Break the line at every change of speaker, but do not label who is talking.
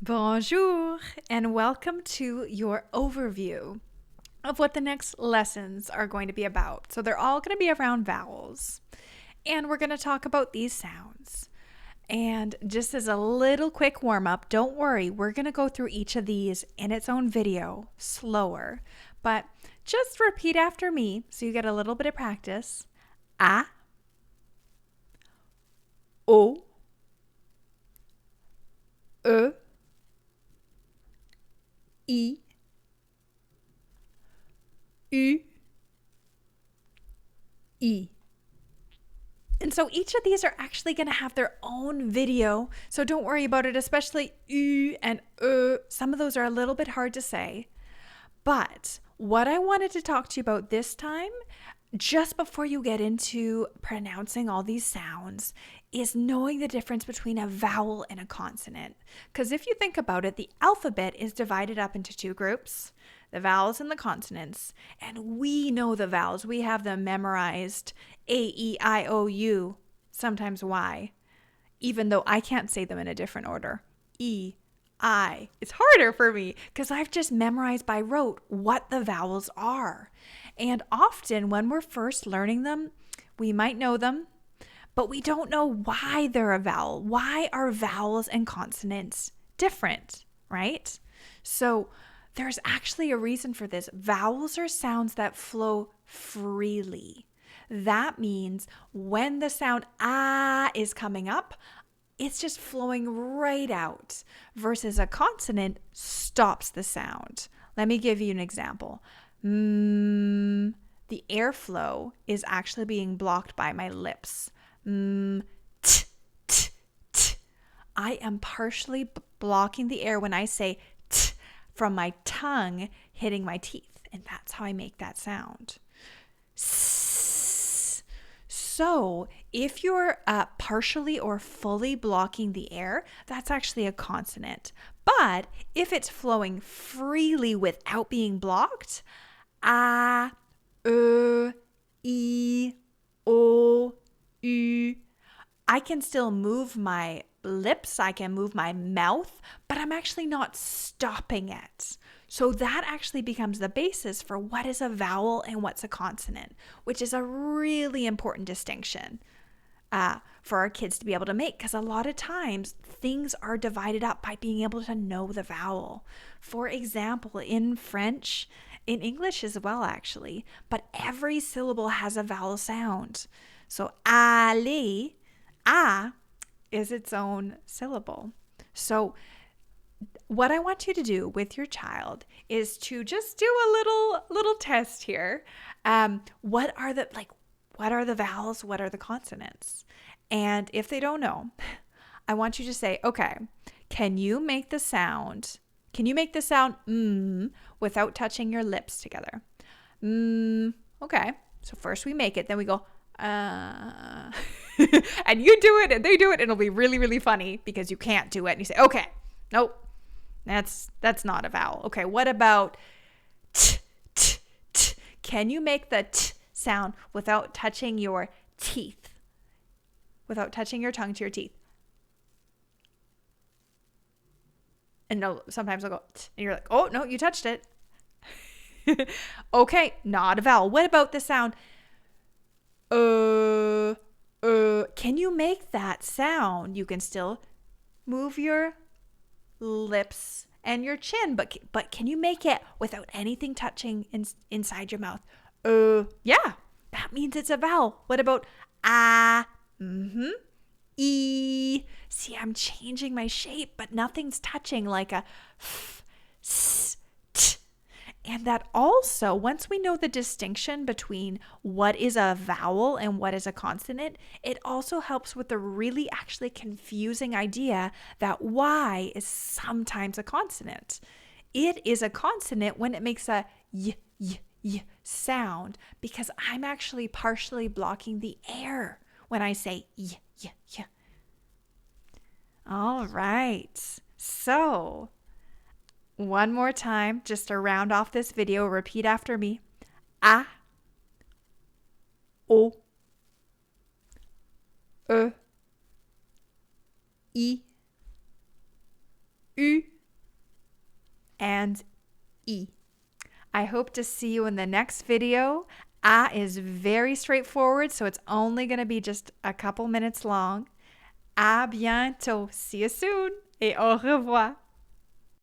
Bonjour, and welcome to your overview of what the next lessons are going to be about. So they're all going to be around vowels, and we're going to talk about these sounds. And just as a little quick warm-up, don't worry, we're going to go through each of these in its own video, slower. But just repeat after me so you get a little bit of practice. A, O, E, I, U, I. And so each of these are actually going to have their own video. So don't worry about it, especially U and Some of those are a little bit hard to say. But what I wanted to talk to you about this time, just before you get into pronouncing all these sounds, is knowing the difference between a vowel and a consonant. Because if you think about it, the alphabet is divided up into two groups, the vowels and the consonants. And we know the vowels. We have them memorized, A, E, I, O, U, sometimes Y, even though I can't say them in a different order. E, I. It's harder for me because I've just memorized by rote what the vowels are. And often when we're first learning them, we might know them, but we don't know why they're a vowel. Why are vowels and consonants different, right? So there's actually a reason for this. Vowels are sounds that flow freely. That means when the sound ah is coming up, it's just flowing right out, versus a consonant stops the sound. Let me give you an example. The airflow is actually being blocked by my lips. T, t, t. I am partially blocking the air when I say t from my tongue hitting my teeth, and that's how I make that sound. So if you're partially or fully blocking the air, that's actually a consonant. But if it's flowing freely without being blocked, a, I, O, U, I can still move my lips, I can move my mouth, but I'm actually not stopping it. So that actually becomes the basis for what is a vowel and what's a consonant, which is a really important distinction for our kids to be able to make, because a lot of times things are divided up by being able to know the vowel. For example, in French, in English as well actually, but every syllable has a vowel sound. So aller, a is its own syllable. So what I want you to do with your child is to just do a little test here. What are the vowels? What are the consonants? And if they don't know, I want you to say, okay, can you make the sound without touching your lips together? Okay. So first we make it, then we go, and you do it and they do it, and it'll be really, really funny because you can't do it. And you say, okay, nope, that's not a vowel. Okay, what about t, t, t? Can you make the t sound without touching your teeth? Without touching your tongue to your teeth? And no, sometimes I'll go, t, and you're like, oh, no, you touched it. Okay, not a vowel. What about the sound? Can you make that sound? You can still move your lips and your chin, but can you make it without anything touching inside your mouth? Yeah, that means it's a vowel. What about ah? E. See, I'm changing my shape, but nothing's touching, like a f, s, t. And that also, once we know the distinction between what is a vowel and what is a consonant, it also helps with the really actually confusing idea that Y is sometimes a consonant. It is a consonant when it makes a y, y, y sound, because I'm actually partially blocking the air when I say y, y, y. All right. So, one more time, just to round off this video, repeat after me. A, O, E, I, U, and I. I hope to see you in the next video. A is very straightforward, so it's only going to be just a couple minutes long. À bientôt. See you soon. Et au revoir.